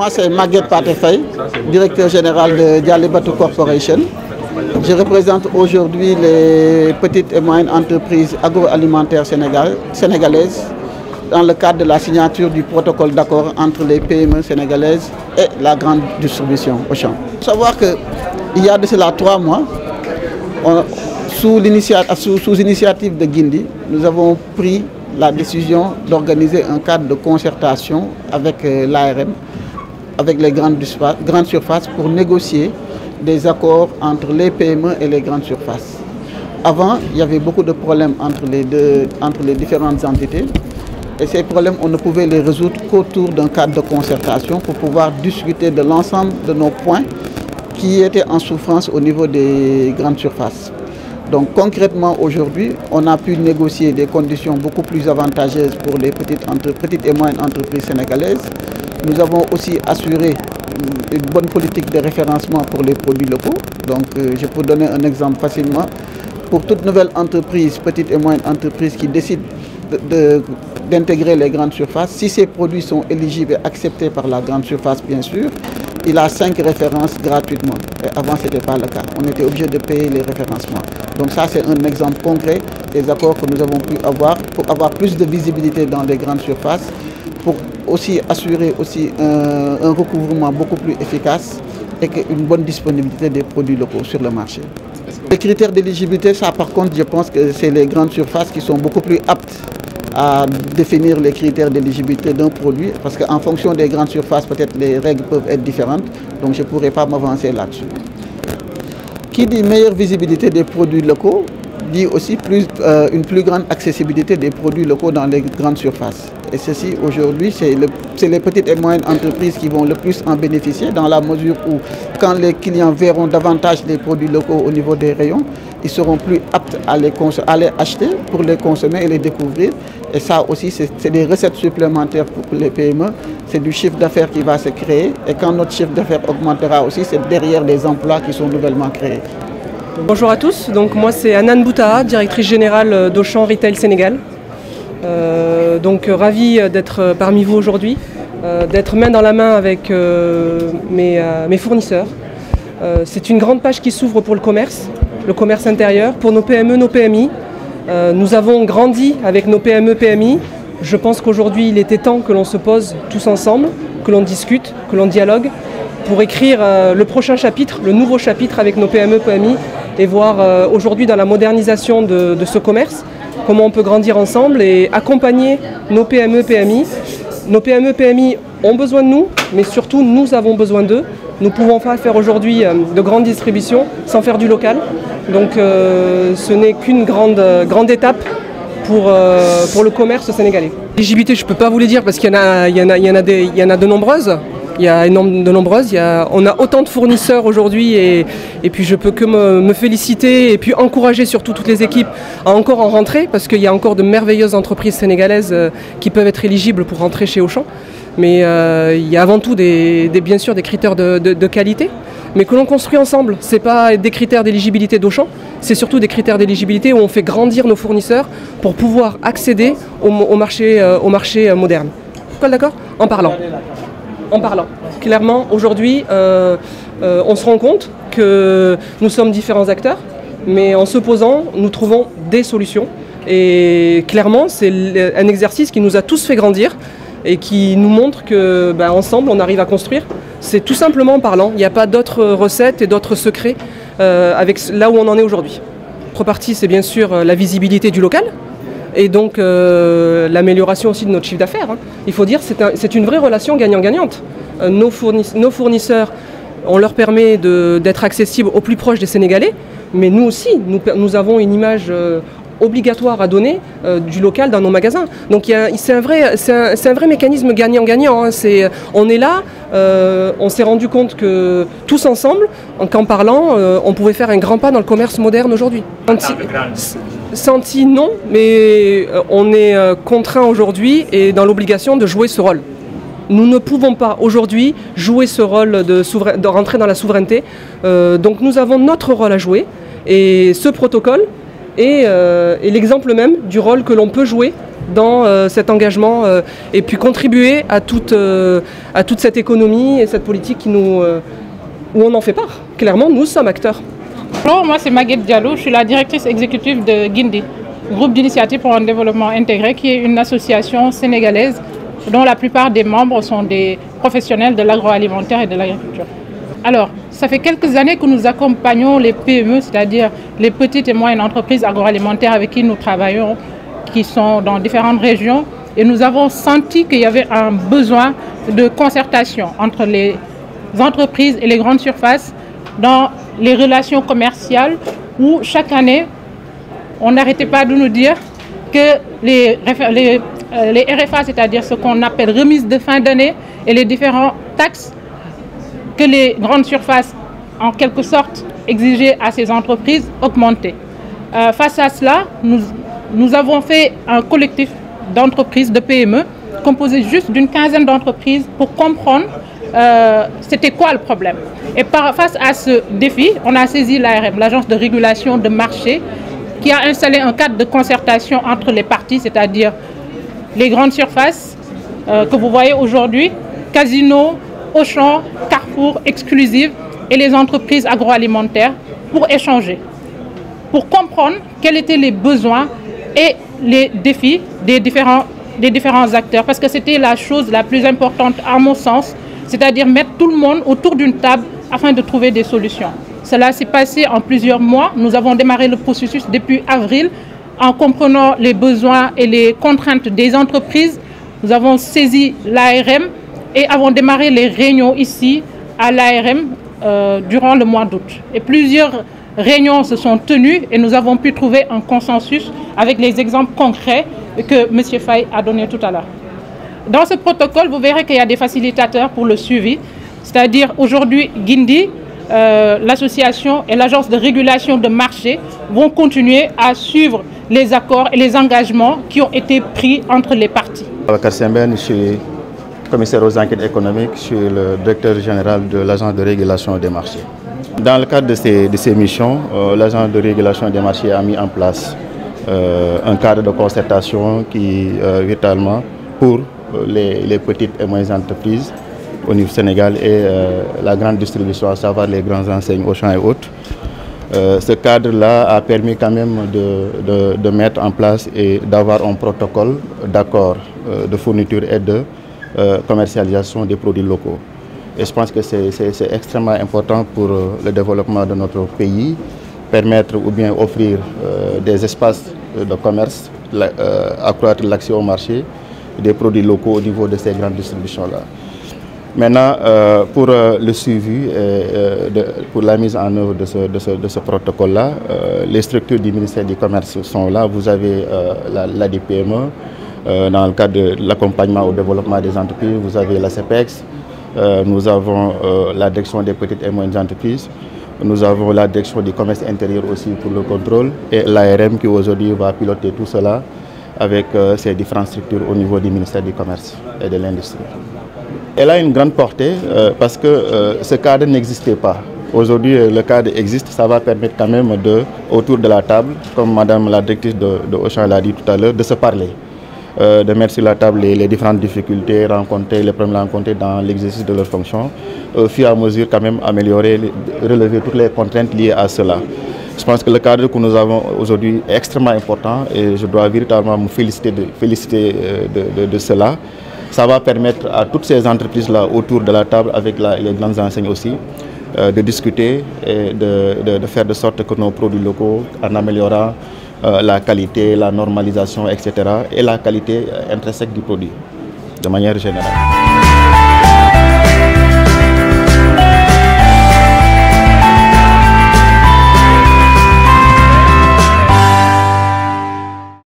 moi c'est Maguette Patefay, directeur général de Dialibatu Corporation. Je représente aujourd'hui les petites et moyennes entreprises agroalimentaires sénégalaises dans le cadre de la signature du protocole d'accord entre les PME sénégalaises et la grande distribution Auchan. Il faut savoir qu'il y a de cela 3 mois, sous initiative de Guindy, nous avons pris la décision d'organiser un cadre de concertation avec l'ARM, avec les grandes surfaces pour négocier des accords entre les PME et les grandes surfaces. Avant, il y avait beaucoup de problèmes entre les différentes entités. Et ces problèmes, on ne pouvait les résoudre qu'autour d'un cadre de concertation pour pouvoir discuter de l'ensemble de nos points qui étaient en souffrance au niveau des grandes surfaces. Donc concrètement, aujourd'hui, on a pu négocier des conditions beaucoup plus avantageuses pour les petites et moyennes entreprises sénégalaises. Nous avons aussi assuré une bonne politique de référencement pour les produits locaux. Donc je peux donner un exemple facilement. Pour toute nouvelle entreprise, petite et moyenne entreprise qui décide d'intégrer les grandes surfaces, si ces produits sont éligibles et acceptés par la grande surface, bien sûr, il a 5 références gratuitement. Et avant, ce n'était pas le cas. On était obligé de payer les référencements. Donc ça, c'est un exemple concret des accords que nous avons pu avoir pour avoir plus de visibilité dans les grandes surfaces, pour aussi assurer un recouvrement beaucoup plus efficace et une bonne disponibilité des produits locaux sur le marché. Les critères d'éligibilité, ça par contre, je pense que c'est les grandes surfaces qui sont beaucoup plus aptes à définir les critères d'éligibilité d'un produit, parce qu'en fonction des grandes surfaces, peut-être les règles peuvent être différentes, donc je ne pourrais pas m'avancer là-dessus. Qui dit meilleure visibilité des produits locaux, dit aussi une plus grande accessibilité des produits locaux dans les grandes surfaces. Et ceci, aujourd'hui, c'est les petites et moyennes entreprises qui vont le plus en bénéficier, dans la mesure où, quand les clients verront davantage les produits locaux au niveau des rayons, ils seront plus aptes à les acheter pour les consommer et les découvrir. Et ça aussi, c'est des recettes supplémentaires pour les PME. C'est du chiffre d'affaires qui va se créer. Et quand notre chiffre d'affaires augmentera aussi, c'est derrière des emplois qui sont nouvellement créés. Bonjour à tous, donc moi c'est Anan Boutaa, directrice générale d'Auchan Retail Sénégal. Ravie d'être parmi vous aujourd'hui, d'être main dans la main avec mes fournisseurs. C'est une grande page qui s'ouvre pour le commerce intérieur, pour nos PME, nos PMI. Nous avons grandi avec nos PME, PMI. Je pense qu'aujourd'hui il était temps que l'on se pose tous ensemble, que l'on discute, que l'on dialogue, pour écrire le prochain chapitre, le nouveau chapitre avec nos PME, PMI, et voir aujourd'hui dans la modernisation de ce commerce, comment on peut grandir ensemble et accompagner nos PME, PMI. Nos PME, PMI ont besoin de nous, mais surtout nous avons besoin d'eux. Nous ne pouvons pas faire aujourd'hui de grandes distributions sans faire du local. Donc ce n'est qu'une grande étape pour le commerce sénégalais. L'éligibilité, je ne peux pas vous les dire parce qu'il y en a de nombreuses. Il y a de nombreuses. On a autant de fournisseurs aujourd'hui et puis je peux que me féliciter et puis encourager surtout toutes les équipes à encore en rentrer parce qu'il y a encore de merveilleuses entreprises sénégalaises qui peuvent être éligibles pour rentrer chez Auchan. Mais il y a avant tout bien sûr des critères de qualité, mais que l'on construit ensemble. Ce n'est pas des critères d'éligibilité d'Auchan, c'est surtout des critères d'éligibilité où on fait grandir nos fournisseurs pour pouvoir accéder au marché moderne. D'accord ? En parlant. Clairement, aujourd'hui, on se rend compte que nous sommes différents acteurs, mais en se posant, nous trouvons des solutions. Et clairement, c'est un exercice qui nous a tous fait grandir et qui nous montre que, ensemble, on arrive à construire. C'est tout simplement en parlant. Il n'y a pas d'autres recettes et d'autres secrets avec là où on en est aujourd'hui. L'autre partie, c'est bien sûr la visibilité du local. Et donc l'amélioration aussi de notre chiffre d'affaires. Il faut dire que c'est une vraie relation gagnant-gagnante. Nos fournisseurs, on leur permet d'être accessibles au plus proche des Sénégalais, mais nous aussi, nous avons une image obligatoire à donner du local dans nos magasins. Donc c'est un vrai mécanisme gagnant-gagnant. On est là, on s'est rendu compte que tous ensemble, qu'en parlant, on pouvait faire un grand pas dans le commerce moderne aujourd'hui. Senti non, mais on est contraint aujourd'hui et dans l'obligation de jouer ce rôle. Nous ne pouvons pas aujourd'hui jouer ce rôle de rentrer dans la souveraineté. Donc nous avons notre rôle à jouer et ce protocole est l'exemple même du rôle que l'on peut jouer dans cet engagement et puis contribuer à toute cette économie et cette politique où on en fait part. Clairement, nous sommes acteurs. Bonjour, moi c'est Maguette Diallo, je suis la directrice exécutive de Guindi, groupe d'initiative pour un développement intégré, qui est une association sénégalaise dont la plupart des membres sont des professionnels de l'agroalimentaire et de l'agriculture. Alors, ça fait quelques années que nous accompagnons les PME, c'est-à-dire les petites et moyennes entreprises agroalimentaires avec qui nous travaillons, qui sont dans différentes régions, et nous avons senti qu'il y avait un besoin de concertation entre les entreprises et les grandes surfaces dans les relations commerciales où chaque année, on n'arrêtait pas de nous dire que les RFA, c'est-à-dire ce qu'on appelle remise de fin d'année et les différentes taxes que les grandes surfaces, en quelque sorte, exigeaient à ces entreprises, augmentaient. Face à cela, nous avons fait un collectif d'entreprises, de PME, composé juste d'une quinzaine d'entreprises pour comprendre c'était quoi le problème. Et face à ce défi, on a saisi l'ARM, l'Agence de régulation de marché, qui a installé un cadre de concertation entre les parties, c'est-à-dire les grandes surfaces que vous voyez aujourd'hui, Casino, Auchan, Carrefour, Exclusive et les entreprises agroalimentaires pour échanger, pour comprendre quels étaient les besoins et les défis des différents acteurs. Parce que c'était la chose la plus importante à mon sens, c'est-à-dire mettre tout le monde autour d'une table afin de trouver des solutions. Cela s'est passé en plusieurs mois. Nous avons démarré le processus depuis avril en comprenant les besoins et les contraintes des entreprises. Nous avons saisi l'ARM et avons démarré les réunions ici à l'ARM durant le mois d'août. Et plusieurs réunions se sont tenues et nous avons pu trouver un consensus avec les exemples concrets que M. Faye a donnés tout à l'heure. Dans ce protocole, vous verrez qu'il y a des facilitateurs pour le suivi, c'est-à-dire aujourd'hui Guindi, l'association et l'agence de régulation de marché vont continuer à suivre les accords et les engagements qui ont été pris entre les parties. Je suis commissaire aux enquêtes économiques, je suis le directeur général de l'agence de régulation des marchés. Dans le cadre de ces missions, l'agence de régulation des marchés a mis en place un cadre de concertation qui, véritablement, pour les petites et moyennes entreprises au niveau Sénégal et la grande distribution, à savoir les grandes enseignes Auchan et autres. Ce cadre-là a permis quand même de mettre en place et d'avoir un protocole d'accord de fourniture et de commercialisation des produits locaux. Et je pense que c'est extrêmement important pour le développement de notre pays, permettre ou bien offrir des espaces de commerce, accroître l'accès au marché des produits locaux au niveau de ces grandes distributions-là. Maintenant, pour le suivi, pour la mise en œuvre de ce protocole-là, les structures du ministère du Commerce sont là. Vous avez l'ADPME, dans le cadre de l'accompagnement au développement des entreprises, vous avez la CEPEX, nous avons la direction des petites et moyennes entreprises, nous avons la direction du commerce intérieur aussi pour le contrôle et l'ARM qui aujourd'hui va piloter tout cela avec ces différentes structures au niveau du ministère du Commerce et de l'Industrie. Elle a une grande portée parce que ce cadre n'existait pas. Aujourd'hui, le cadre existe, ça va permettre quand même autour de la table, comme Madame la directrice de Auchan l'a dit tout à l'heure, de se parler, de mettre sur la table les différentes difficultés rencontrées, les problèmes rencontrés dans l'exercice de leurs fonctions, au fur et à mesure quand même améliorer, relever toutes les contraintes liées à cela. Je pense que le cadre que nous avons aujourd'hui est extrêmement important et je dois véritablement me féliciter de cela. Ça va permettre à toutes ces entreprises-là autour de la table, avec les grandes enseignes aussi, de discuter et de faire de sorte que nos produits locaux, en améliorant la qualité, la normalisation, etc., et la qualité intrinsèque du produit, de manière générale.